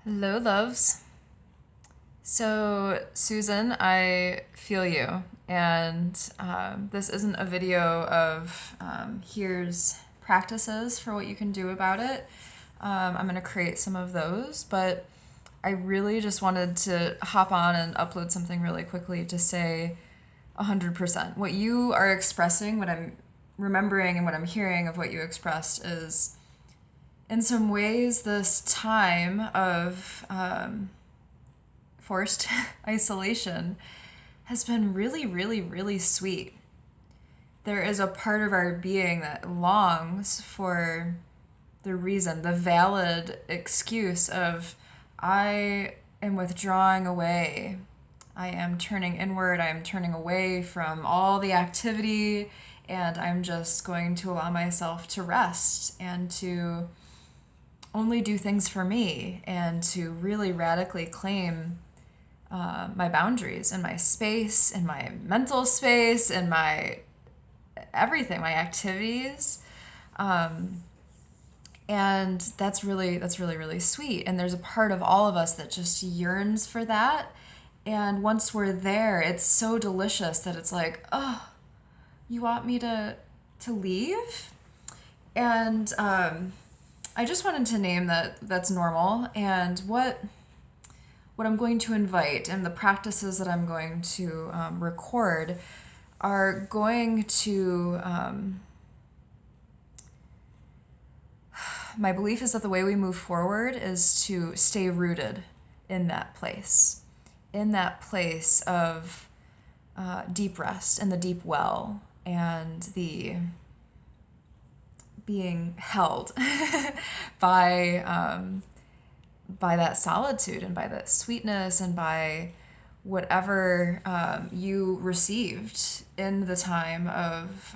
Hello, loves. So, Susan, I feel you. And this isn't a video of here's practices for what you can do about it. I'm going to create some of those, but I really just wanted to hop on and upload something really quickly to say 100%. What you are expressing, what I'm remembering, and what I'm hearing of what you expressed is, in some ways, this time of forced isolation has been really, really, really sweet. There is a part of our being that longs for the reason, the valid excuse of, I am withdrawing away. I am turning inward. I am turning away from all the activity, and I'm just going to allow myself to rest and to only do things for me and to really radically claim my boundaries and my space and my mental space and my everything, my activities. And that's really, really sweet. And there's a part of all of us that just yearns for that. And once we're there, it's so delicious that it's like, oh, you want me to leave? And I just wanted to name that's normal, and what I'm going to invite and the practices that I'm going to record are going to. My belief is that the way we move forward is to stay rooted in that place of deep rest and the deep well and the being held by by that solitude and by that sweetness and by whatever you received in the time of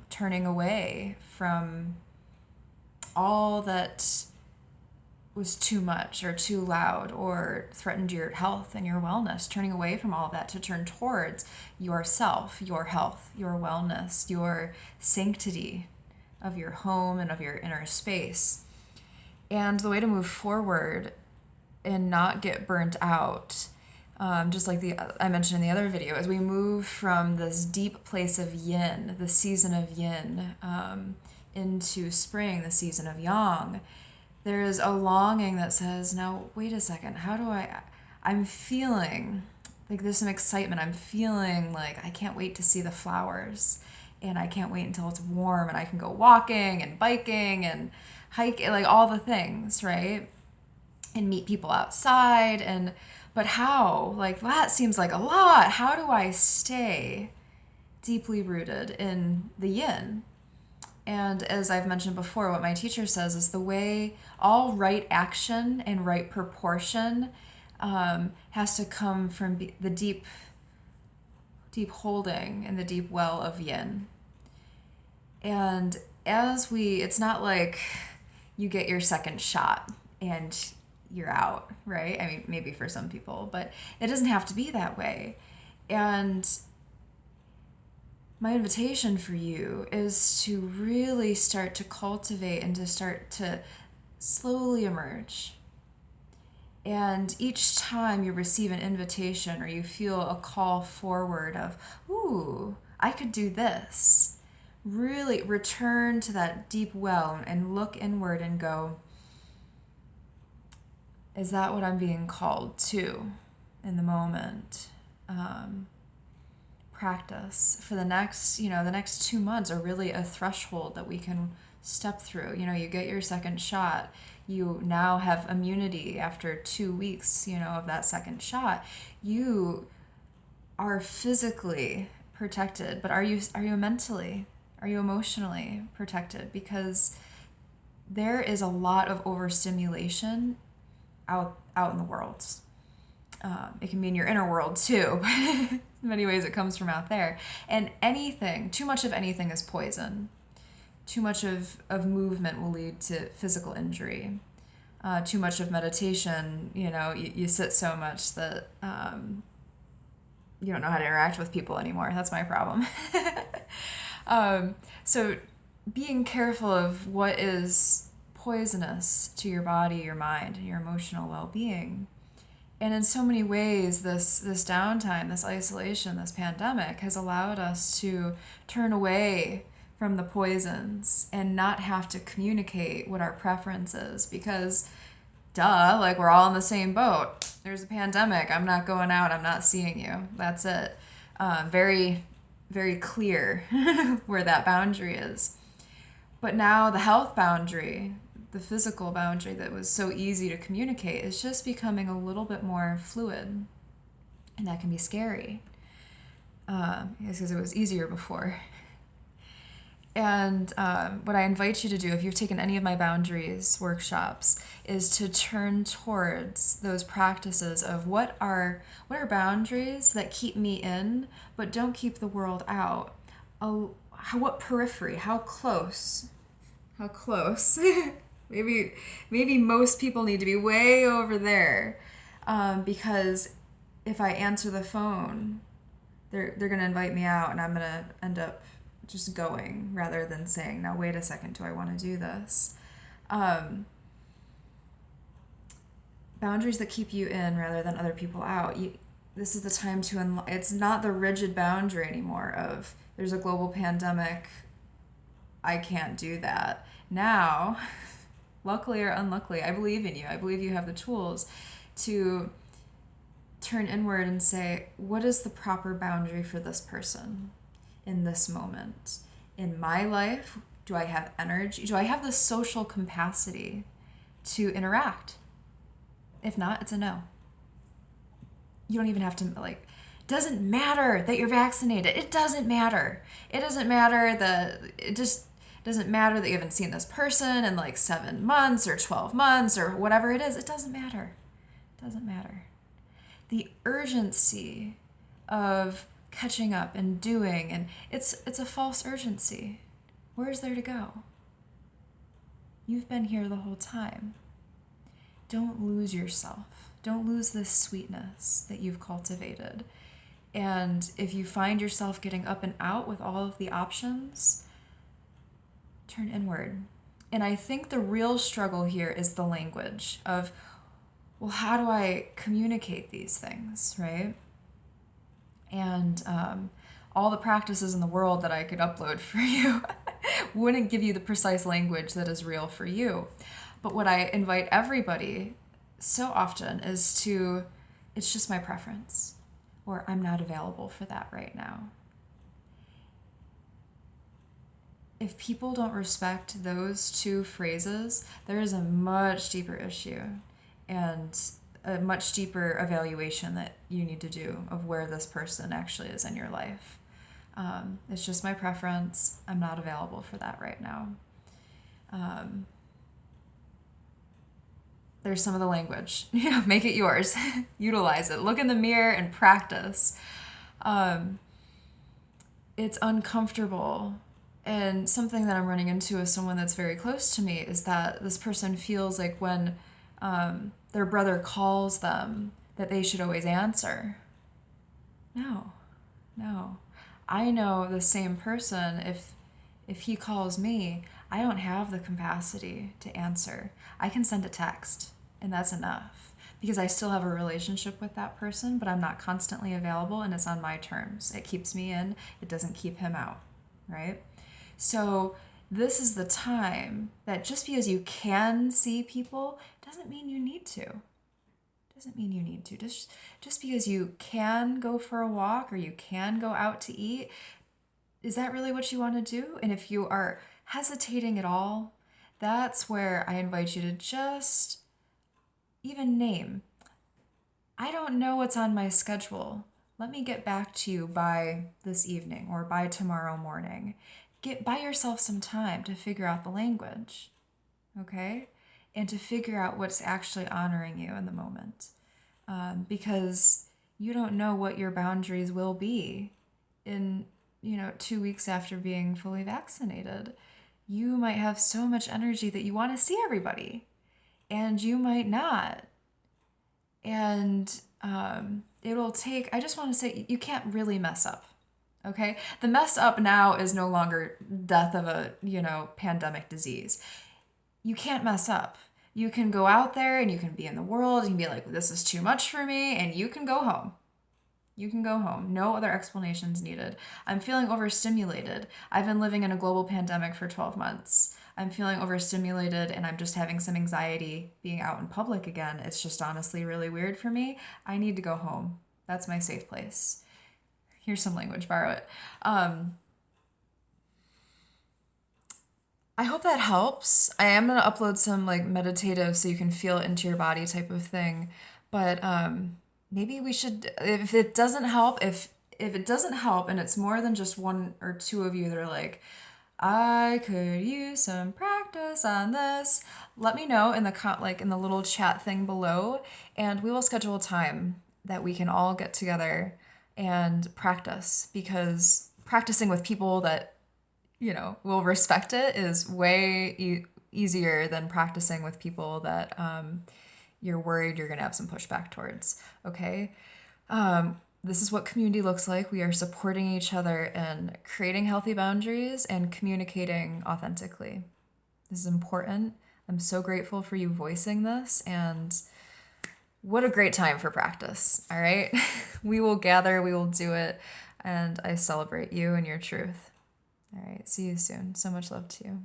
turning away from all that was too much or too loud or threatened your health and your wellness, turning away from all of that to turn towards yourself, your health, your wellness, your sanctity of your home and of your inner space. And the way to move forward and not get burnt out, just like I mentioned in the other video, as we move from this deep place of yin, the season of yin, into spring, the season of yang, there is a longing that says, now, wait a second, how do I'm feeling like there's some excitement. I'm feeling like I can't wait to see the flowers, and I can't wait until it's warm and I can go walking and biking and hiking, like all the things, right? And meet people outside. But how? Like, that seems like a lot. How do I stay deeply rooted in the yin? And as I've mentioned before, what my teacher says is the way all right action and right proportion has to come from the deep holding and the deep well of yin. And it's not like you get your second shot and you're out, right? I mean, maybe for some people, but it doesn't have to be that way. And my invitation for you is to really start to cultivate and to start to slowly emerge. And each time you receive an invitation or you feel a call forward of, ooh, I could do this, really return to that deep well and look inward and go, is that what I'm being called to in the moment? Practice for the next 2 months are really a threshold that we can step through. You get your second shot. You now have immunity after 2 weeks, of that second shot. You are physically protected, but are you mentally? Are you emotionally protected? Because there is a lot of overstimulation out in the world. It can be in your inner world too. In many ways it comes from out there. And too much of anything is poison. Too much of movement will lead to physical injury. Too much of meditation, you sit so much that you don't know how to interact with people anymore. That's my problem. So being careful of what is poisonous to your body, your mind, and your emotional well-being. And in so many ways, this downtime, this isolation, this pandemic has allowed us to turn away from the poisons and not have to communicate what our preference is, because duh, like we're all in the same boat. There's a pandemic. I'm not going out. I'm not seeing you. That's it. Very, very clear where that boundary is. But now the health boundary, the physical boundary that was so easy to communicate, is just becoming a little bit more fluid. And that can be scary. Because it was easier before. And what I invite you to do, if you've taken any of my boundaries workshops, is to turn towards those practices of what are boundaries that keep me in, but don't keep the world out. What periphery? How close? How close? maybe most people need to be way over there, because if I answer the phone, they're gonna invite me out, and I'm gonna end up just going rather than saying, now wait a second, do I want to do this? Boundaries that keep you in rather than other people out. This is the time to it's not the rigid boundary anymore of there's a global pandemic, I can't do that. Now, luckily or unluckily, I believe in you. I believe you have the tools to turn inward and say, what is the proper boundary for this person in this moment? In my life, do I have energy? Do I have the social capacity to interact? If not, it's a no. You don't even have to, doesn't matter that you're vaccinated. It doesn't matter. It doesn't matter that you haven't seen this person in 7 months or 12 months or whatever it is. It doesn't matter. It doesn't matter. The urgency of catching up and doing, and it's a false urgency. Where is there to go? You've been here the whole time. Don't lose yourself. Don't lose this sweetness that you've cultivated. And if you find yourself getting up and out with all of the options, turn inward. And I think the real struggle here is the language of, well, how do I communicate these things, right? And all the practices in the world that I could upload for you wouldn't give you the precise language that is real for you. But what I invite everybody so often is to, it's just my preference, or I'm not available for that right now. If people don't respect those two phrases, there is a much deeper issue and a much deeper evaluation that you need to do of where this person actually is in your life. It's just my preference. I'm not available for that right now. There's some of the language. Make it yours. Utilize it. Look in the mirror and practice. It's uncomfortable. And something that I'm running into with someone that's very close to me is that this person feels like when their brother calls them that they should always answer. No. I know the same person, if he calls me, I don't have the capacity to answer. I can send a text, and that's enough, because I still have a relationship with that person, but I'm not constantly available, and it's on my terms. It keeps me in, it doesn't keep him out, right? So this is the time that just because you can see people doesn't mean you need to. Just because you can go for a walk or you can go out to eat, is that really what you want to do? And if you are hesitating at all, that's where I invite you to just even name, I don't know what's on my schedule. Let me get back to you by this evening or by tomorrow morning. Buy yourself some time to figure out the language, okay? And to figure out what's actually honoring you in the moment. Because you don't know what your boundaries will be in 2 weeks after being fully vaccinated. You might have so much energy that you want to see everybody, and you might not. And it'll take, I just want to say, you can't really mess up, okay? The mess up now is no longer death of a, pandemic disease. you can't mess up. You can go out there and you can be in the world and be like, this is too much for me, and you can go home. You can go home. No other explanations needed. I'm feeling overstimulated. I've been living in a global pandemic for 12 months. I'm feeling overstimulated and I'm just having some anxiety being out in public again. It's just honestly really weird for me. I need to go home. That's my safe place. Here's some language, borrow it. I hope that helps. I am gonna upload some like meditative so you can feel it into your body type of thing. But maybe we should, if it doesn't help, if it doesn't help and it's more than just one or two of you that are like, I could use some practice on this, let me know in the like in the little chat thing below, and we will schedule a time that we can all get together and practice, because practicing with people that will respect it is way easier than practicing with people that you're worried you're going to have some pushback towards. Okay. This is what community looks like. We are supporting each other and creating healthy boundaries and communicating authentically. This is important. I'm so grateful for you voicing this, and what a great time for practice. All right. We will gather, we will do it, and I celebrate you and your truth. All right. See you soon. So much love to you.